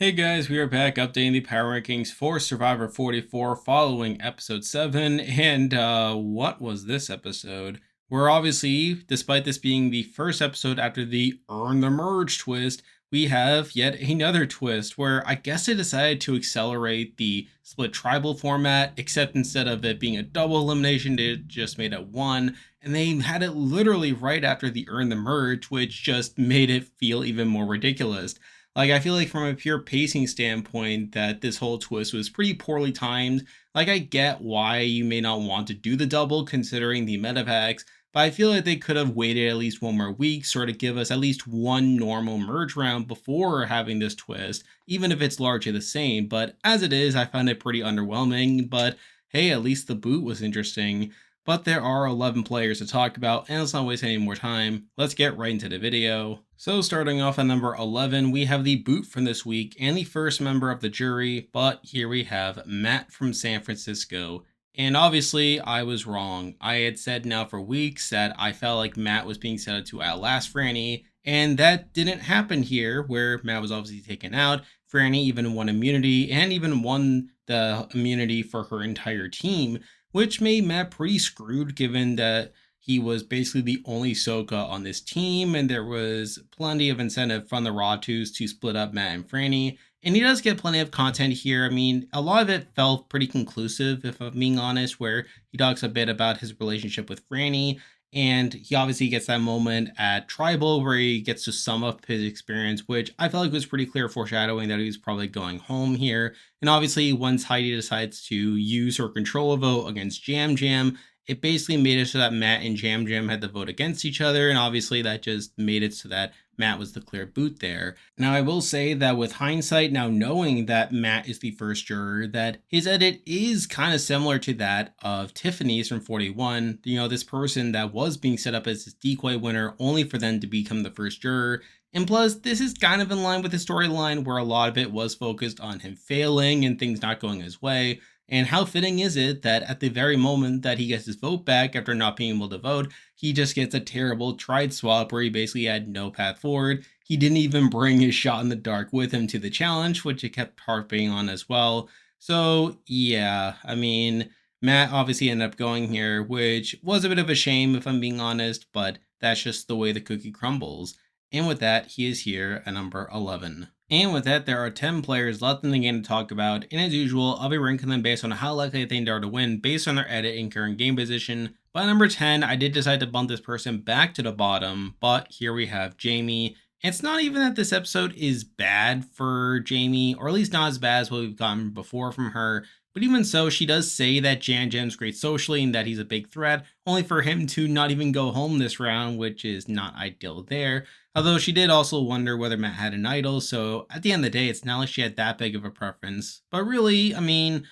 Hey guys, we are back updating the power rankings for Survivor 44 following episode 7. And what was this episode? Where obviously, despite this being the first episode after the Earn the Merge twist, we have yet another twist where I guess they decided to accelerate the split tribal format, except instead of it being a double elimination, they just made it one. And they had it literally right after the Earn the Merge, which just made it feel even more ridiculous. Like, I feel like from a pure pacing standpoint that this whole twist was pretty poorly timed. Like, I get why you may not want to do the double considering the meta packs, but I feel like they could have waited at least one more week, sort of give us at least one normal merge round before having this twist, even if it's largely the same. But as it is, I found it pretty underwhelming, but hey, at least the boot was interesting. But there are 11 players to talk about, and let's not waste any more time. Let's get right into the video. So starting off at number 11, we have the boot from this week and the first member of the jury, but here we have Matt from San Francisco. And obviously, I was wrong. I had said now for weeks that I felt like Matt was being set up to outlast Franny, and that didn't happen here, where Matt was obviously taken out. Franny even won immunity, and even won the immunity for her entire team, which made Matt pretty screwed given that he was basically the only Soka on this team, and there was plenty of incentive from the Ratus to split up Matt and Franny. And he does get plenty of content here. I mean, a lot of it felt pretty conclusive, if I'm being honest, where he talks a bit about his relationship with Franny. And he obviously gets that moment at Tribal where he gets to sum up his experience, which I felt like was pretty clear foreshadowing that he was probably going home here. And obviously, once Heidi decides to use her control vote against Jam Jam, it basically made it so that Matt and Jam Jam had to vote against each other. And obviously, that just made it so that Matt was the clear boot there. Now, I will say that with hindsight, now knowing that Matt is the first juror, that his edit is kind of similar to that of Tiffany's from 41. You know, this person that was being set up as this decoy winner only for them to become the first juror. And plus, this is kind of in line with the storyline where a lot of it was focused on him failing and things not going his way. And how fitting is it that at the very moment that he gets his vote back after not being able to vote, he just gets a terrible tride swap where he basically had no path forward. He didn't even bring his shot in the dark with him to the challenge, which he kept harping on as well. So yeah, I mean, Matt obviously ended up going here, which was a bit of a shame if I'm being honest, but that's just the way the cookie crumbles. And with that, he is here at number 11. And with that, there are 10 players left in the game to talk about, and as usual, I'll be ranking them based on how likely I think they are to win based on their edit and current game position. By number 10, I did decide to bump this person back to the bottom, but here we have Jamie. It's not even that this episode is bad for Jamie, or at least not as bad as what we've gotten before from her, but even so, she does say that Jan Jam's great socially and that he's a big threat, only for him to not even go home this round, which is not ideal there. Although she did also wonder whether Matt had an idol, so at the end of the day, it's not like she had that big of a preference. But really, I mean,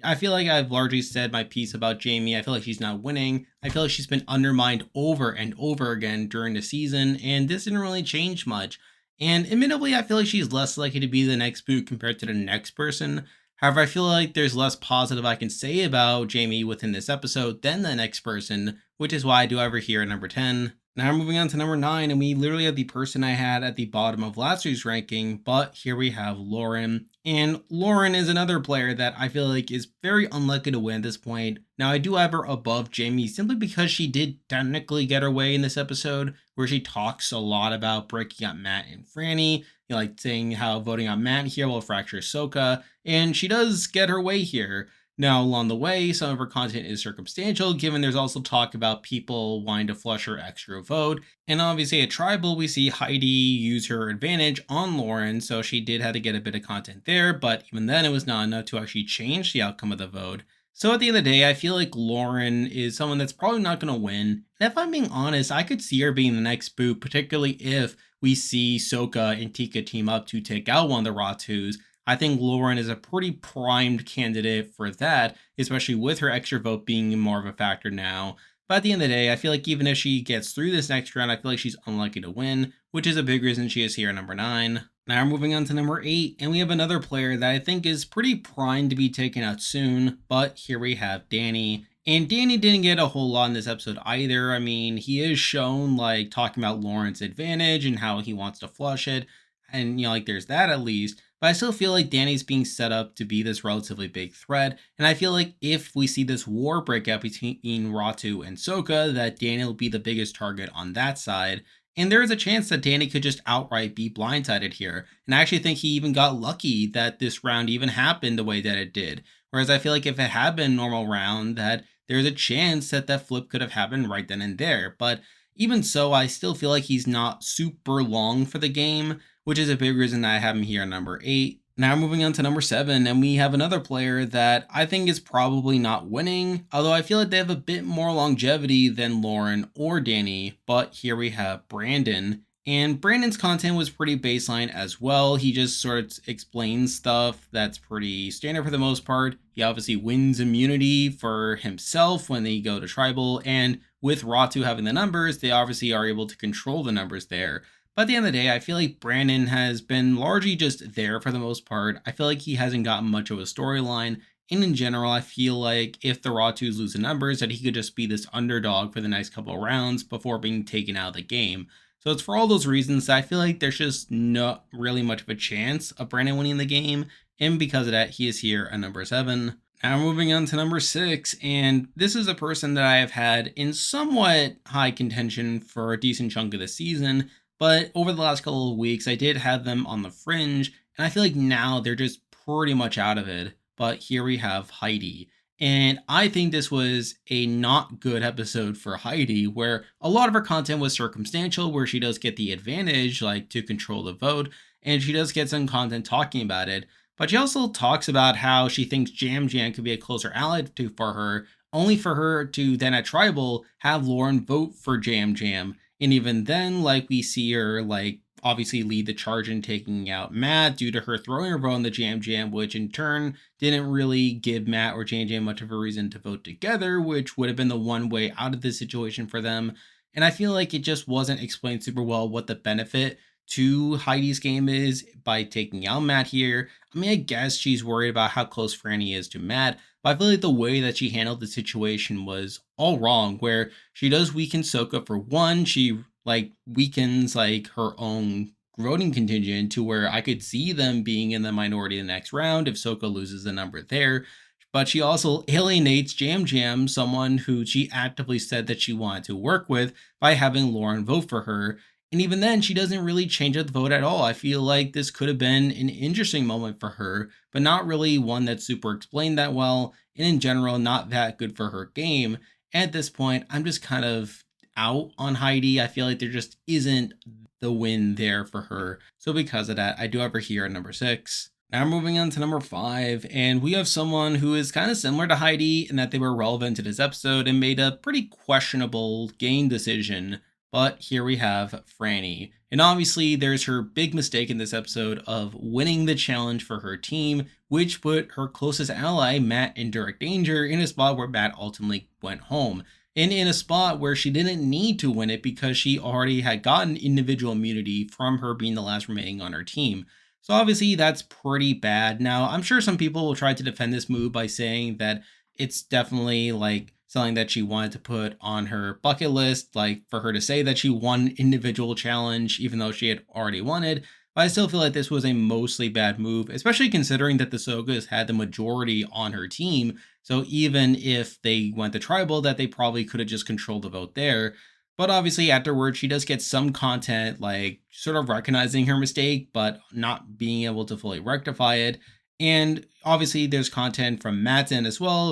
I feel like I've largely said my piece about Jamie. I feel like she's not winning. I feel like she's been undermined over and over again during the season, and this didn't really change much. And admittedly, I feel like she's less likely to be the next boot compared to the next person. However, I feel like there's less positive I can say about Jamie within this episode than the next person, which is why I do have her here at number 10. Now we're moving on to number 9, and we literally have the person I had at the bottom of last week's ranking, but here we have Lauren. And Lauren is another player that I feel like is very unlikely to win at this point. Now, I do have her above Jamie simply because she did technically get her way in this episode, where she talks a lot about breaking up Matt and Franny, like saying how voting on Matt here will fracture Soka, and she does get her way here. Now, along the way, some of her content is circumstantial, given there's also talk about people wanting to flush her extra vote. And obviously at Tribal, we see Heidi use her advantage on Lauren, so she did have to get a bit of content there, but even then it was not enough to actually change the outcome of the vote. So at the end of the day, I feel like Lauren is someone that's probably not going to win. And if I'm being honest, I could see her being the next boot, particularly if we see Soka and Tika team up to take out one of the Ratus. I think Lauren is a pretty primed candidate for that, especially with her extra vote being more of a factor now. But at the end of the day, I feel like even if she gets through this next round, I feel like she's unlikely to win, which is a big reason she is here at number 9. Now we're moving on to number 8, and we have another player that I think is pretty primed to be taken out soon, but here we have Danny. And Danny didn't get a whole lot in this episode either. I mean, he is shown like talking about Lauren's advantage and how he wants to flush it. And, like, there's that at least. but I still feel like Danny's being set up to be this relatively big threat. And I feel like if we see this war break out between Ratu and Sokka, that Danny will be the biggest target on that side. And there is a chance that Danny could just outright be blindsided here. And I actually think he even got lucky that this round even happened the way that it did. Whereas I feel like if it had been a normal round, that there's a chance that that flip could have happened right then and there. But even so, I still feel like he's not super long for the game, which is a big reason that I have him here at number 8. Now moving on to number 7, and we have another player that I think is probably not winning, although I feel like they have a bit more longevity than Lauren or Danny, but here we have Brandon. And Brandon's content was pretty baseline as well. He just sort of explains stuff that's pretty standard for the most part. He obviously wins immunity for himself when they go to tribal, and with Ratu having the numbers, they obviously are able to control the numbers there. But at the end of the day, I feel like Brandon has been largely just there for the most part. I feel like he hasn't gotten much of a storyline. And in general, I feel like if the Ratus lose the numbers, that he could just be this underdog for the next couple of rounds before being taken out of the game. So it's for all those reasons that I feel like there's just not really much of a chance of Brandon winning the game. And because of that, he is here at number 7. Now moving on to number 6, and this is a person that I have had in somewhat high contention for a decent chunk of the season. But over the last couple of weeks, I did have them on the fringe, and I feel like now they're just pretty much out of it. But here we have Heidi. And I think this was a not good episode for Heidi, where a lot of her content was circumstantial, where she does get the advantage, like to control the vote, and she does get some content talking about it. But she also talks about how she thinks Jam Jam could be a closer ally for her, only for her to then at Tribal have Lauren vote for Jam Jam. And even then, like, we see her, like, obviously lead the charge in taking out Matt due to her throwing her vote on the Jam Jam, which in turn didn't really give Matt or Jam Jam much of a reason to vote together, which would have been the one way out of this situation for them. And I feel like it just wasn't explained super well what the benefit to Heidi's game is by taking out Matt here. I mean, I guess she's worried about how close Franny is to Matt, but I feel like the way that she handled the situation was all wrong, where she does weaken Sokka for one. She like weakens like her own voting contingent to where I could see them being in the minority the next round if Sokka loses the number there. But she also alienates Jam Jam, someone who she actively said that she wanted to work with, by having Lauren vote for her. And even then, she doesn't really change up the vote at all. I feel like this could have been an interesting moment for her, but not really one that's super explained that well, and in general, not that good for her game. At this point, I'm just kind of out on Heidi. I feel like there just isn't the win there for her. So because of that, I do have her here at number 6. Now moving on to number 5, and we have someone who is kind of similar to Heidi in that they were relevant to this episode and made a pretty questionable game decision. But here we have Franny. And obviously there's her big mistake in this episode of winning the challenge for her team, which put her closest ally, Matt, in direct danger in a spot where Matt ultimately went home. And in a spot where she didn't need to win it because she already had gotten individual immunity from her being the last remaining on her team. So obviously that's pretty bad. Now, I'm sure some people will try to defend this move by saying that it's definitely like something that she wanted to put on her bucket list, like for her to say that she won individual challenge, even though she had already won it. But I still feel like this was a mostly bad move, especially considering that the Sogas had the majority on her team. So even if they went to tribal, that they probably could have just controlled the vote there. But obviously afterwards, she does get some content, like sort of recognizing her mistake, but not being able to fully rectify it. And obviously there's content from Matt's end as well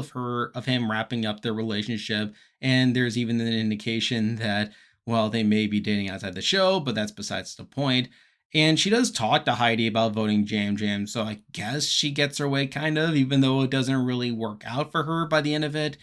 of him wrapping up their relationship. And there's even an indication that, well, they may be dating outside the show, but that's besides the point. And she does talk to Heidi about voting Jam Jam, so I guess she gets her way kind of, even though it doesn't really work out for her by the end of it.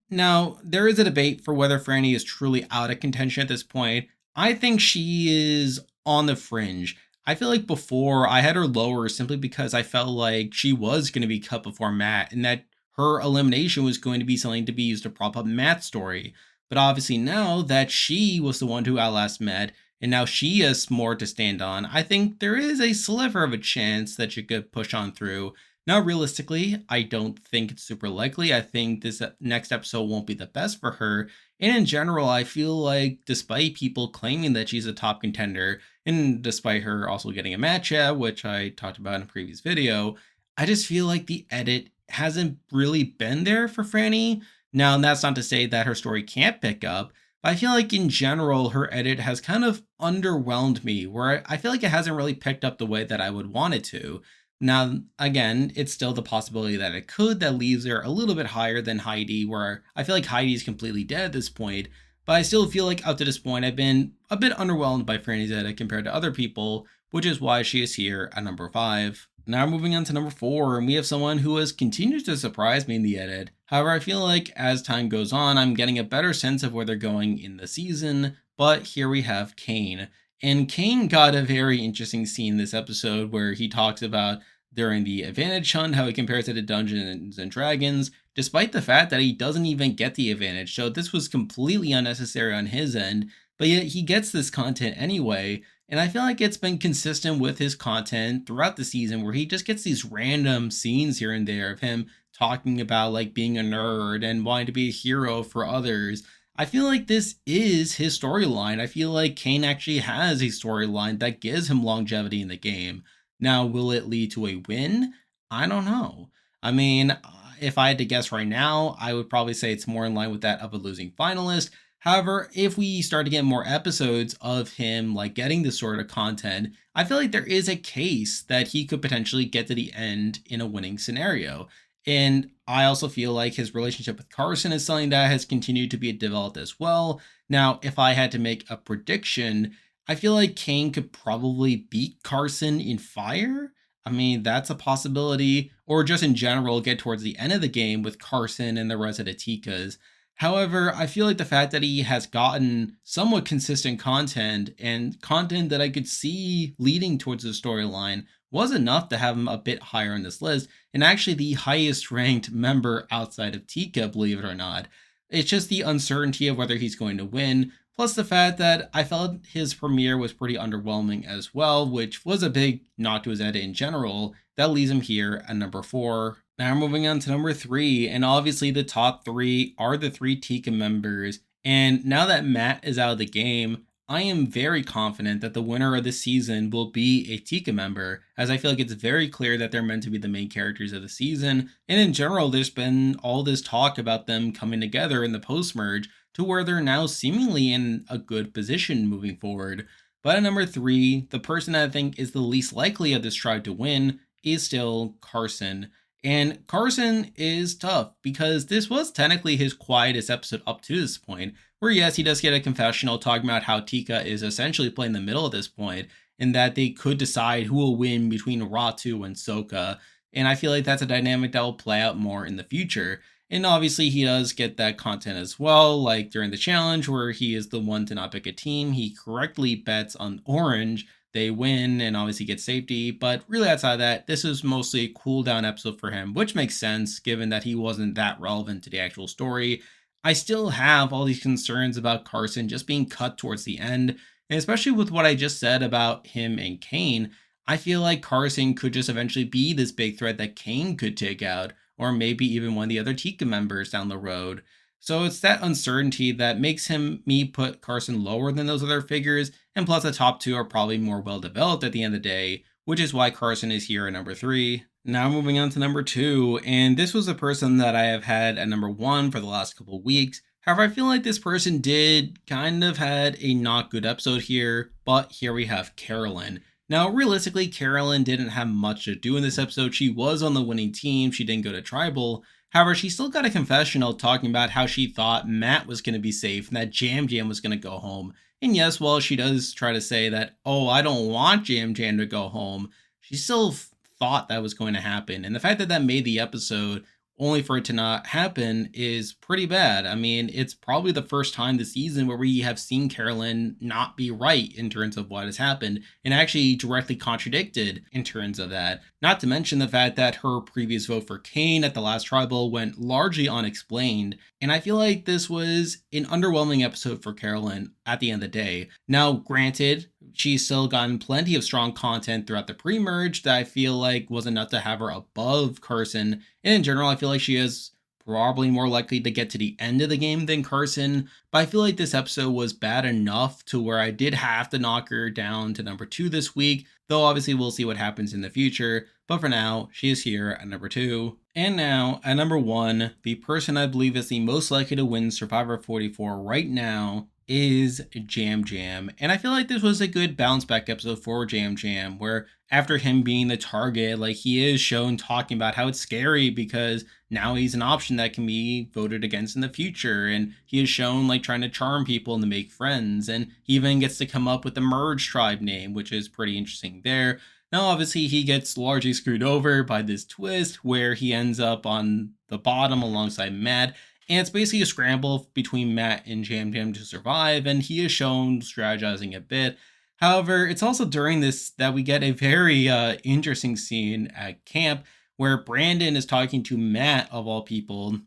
Now, there is a debate for whether Franny is truly out of contention at this point. I think she is on the fringe. I feel like before I had her lower simply because I felt like she was going to be cut before Matt and that her elimination was going to be something to be used to prop up Matt's story. But obviously now that she was the one who outlasted Matt and now she has more to stand on, I think there is a sliver of a chance that she could push on through Now, realistically, I don't think it's super likely. I think this next episode won't be the best for her. And in general, I feel like despite people claiming that she's a top contender, and despite her also getting a match at, which I talked about in a previous video, I just feel like the edit hasn't really been there for Franny. Now, that's not to say that her story can't pick up, but I feel like in general, her edit has kind of underwhelmed me, where I feel like it hasn't really picked up the way that I would want it to. Now, again, it's still the possibility that it could, that leaves her a little bit higher than Heidi, where I feel like Heidi's completely dead at this point. But I still feel like up to this point, I've been a bit underwhelmed by Franny's edit compared to other people, which is why she is here at number 5. Now moving on to number 4, and we have someone who has continued to surprise me in the edit. However, I feel like as time goes on, I'm getting a better sense of where they're going in the season. But here we have Kane. And Kane got a very interesting scene this episode where he talks about during the advantage hunt how he compares it to Dungeons and Dragons, despite the fact that he doesn't even get the advantage. So this was completely unnecessary on his end, but yet he gets this content anyway. And I feel like it's been consistent with his content throughout the season where he just gets these random scenes here and there of him talking about like being a nerd and wanting to be a hero for others. I feel like this is his storyline. I feel like Kane actually has a storyline that gives him longevity in the game. Now, will it lead to a win? I don't know. I mean, if I had to guess right now, I would probably say it's more in line with that of a losing finalist. However, if we start to get more episodes of him like getting this sort of content, I feel like there is a case that he could potentially get to the end in a winning scenario. And I also feel like his relationship with Carson is something that has continued to be developed as well. Now, if I had to make a prediction, I feel like Kane could probably beat Carson in fire. I mean, that's a possibility. Or just in general, get towards the end of the game with Carson and the rest of the Tikas. However, I feel like the fact that he has gotten somewhat consistent content and content that I could see leading towards the storyline was enough to have him a bit higher on this list, and actually the highest ranked member outside of Tika, believe it or not. It's just the uncertainty of whether he's going to win, plus the fact that I felt his premiere was pretty underwhelming as well, which was a big knock to his edit in general. That leaves him here at number 4. Now we're moving on to number 3, and obviously the top 3 are the 3 Tika members. And now that Matt is out of the game, I am very confident that the winner of this season will be a Tika member, as I feel like it's very clear that they're meant to be the main characters of the season. And in general, there's been all this talk about them coming together in the post-merge to where they're now seemingly in a good position moving forward. But at number 3, the person that I think is the least likely of this tribe to win is still Carson. And Carson is tough because this was technically his quietest episode up to this point, where yes, he does get a confessional talking about how Tika is essentially playing the middle at this point, and that they could decide who will win between Ratu and Soka. And I feel like that's a dynamic that will play out more in the future. And obviously, he does get that content as well, like during the challenge where he is the one to not pick a team. He correctly bets on Orange. They win and obviously get safety. But really, outside of that, this is mostly a cool down episode for him, which makes sense given that he wasn't that relevant to the actual story. I still have all these concerns about Carson just being cut towards the end. And especially with what I just said about him and Kane, I feel like Carson could just eventually be this big threat that Kane could take out, or maybe even one of the other Tika members down the road. So it's that uncertainty that makes me put Carson lower than those other figures, and plus the top 2 are probably more well developed at the end of the day, which is why Carson is here at number 3. Now moving on to number 2, and this was a person that I have had at number 1 for the last couple weeks. However, I feel like this person did kind of had a not good episode here, but here we have Carolyn. Now, realistically, Carolyn didn't have much to do in this episode. She was on the winning team. She didn't go to Tribal. However, she still got a confessional talking about how she thought Matt was going to be safe and that Jam Jam was going to go home. And yes, while she does try to say that, oh, I don't want Jam Jam to go home, she still thought that was going to happen. And the fact that that made the episode only for it to not happen is pretty bad. I mean, it's probably the first time this season where we have seen Carolyn not be right in terms of what has happened and actually directly contradicted in terms of that. Not to mention the fact that her previous vote for Kane at the last tribal went largely unexplained. And I feel like this was an underwhelming episode for Carolyn at the end of the day. Now, granted, she's still gotten plenty of strong content throughout the pre-merge that I feel like was enough to have her above Carson. And in general, I feel like she is probably more likely to get to the end of the game than Carson. But I feel like this episode was bad enough to where I did have to knock her down to number 2 this week. Though obviously we'll see what happens in the future. But for now, she is here at number 2. And now, at number 1, the person I believe is the most likely to win Survivor 44 right now is Jam Jam. And I feel like this was a good bounce back episode for Jam Jam, where after him being the target, like he is shown talking about how it's scary because now he's an option that can be voted against in the future. And he is shown like trying to charm people and to make friends. And he even gets to come up with the Merge Tribe name, which is pretty interesting there. Now, obviously, he gets largely screwed over by this twist where he ends up on the bottom alongside Matt. And it's basically a scramble between Matt and Jam Jam to survive, and he is shown strategizing a bit. However, it's also during this that we get a very interesting scene at camp where Brandon is talking to Matt, of all people.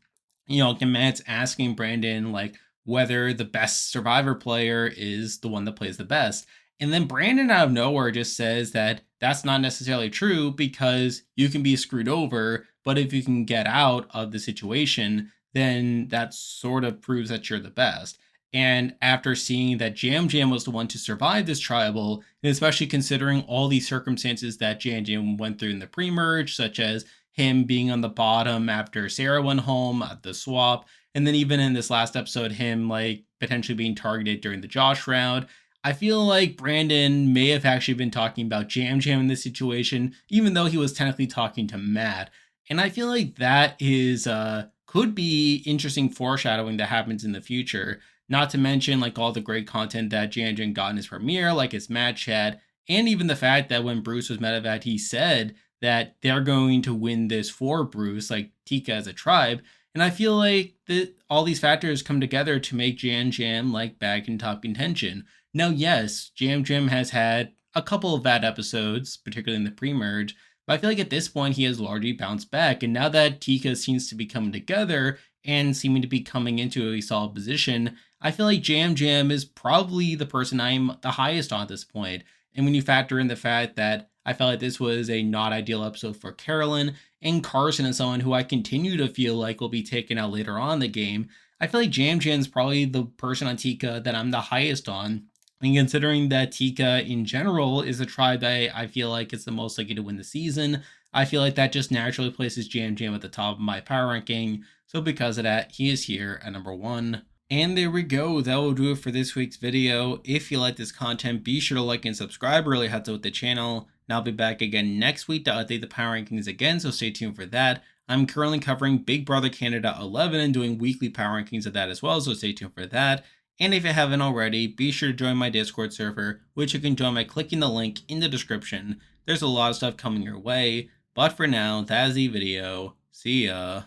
You know, Matt's asking Brandon, like, whether the best Survivor player is the one that plays the best. And then Brandon out of nowhere just says that that's not necessarily true because you can be screwed over, but if you can get out of the situation, then that sort of proves that you're the best. And after seeing that Jam Jam was the one to survive this tribal, and especially considering all these circumstances that Jam Jam went through in the pre-merge, such as him being on the bottom after Sarah went home at the swap, and then even in this last episode, him like potentially being targeted during the Josh round, I feel like Brandon may have actually been talking about Jam Jam in this situation, even though he was technically talking to Matt. And I feel like that is could be interesting foreshadowing that happens in the future. Not to mention like all the great content that Jam Jam got in his premiere, like his match chat, and even the fact that when Bruce was medevac, he said that they're going to win this for Bruce, like Tika as a tribe. And I feel like that all these factors come together to make Jam Jam like back in top contention. Now, yes, Jam Jam has had a couple of bad episodes, particularly in the pre-merge, but I feel like at this point he has largely bounced back. And now that Tika seems to be coming together and seeming to be coming into a solid position, I feel like Jam Jam is probably the person I'm the highest on at this point. And when you factor in the fact that I felt like this was a not ideal episode for Carolyn and Carson and someone who I continue to feel like will be taken out later on in the game, I feel like Jam Jam's probably the person on Tika that I'm the highest on. And considering that Tika in general is a tribe that I feel like is the most likely to win the season, I feel like that just naturally places Jam Jam at the top of my power ranking. So because of that, he is here at number 1. And there we go. That will do it for this week's video. If you like this content, be sure to like and subscribe. It really helps out the channel. And I'll be back again next week to update the power rankings again, so stay tuned for that. I'm currently covering Big Brother Canada 11 and doing weekly power rankings of that as well, so stay tuned for that. And if you haven't already, be sure to join my Discord server, which you can join by clicking the link in the description. There's a lot of stuff coming your way, but for now, that is the video. See ya.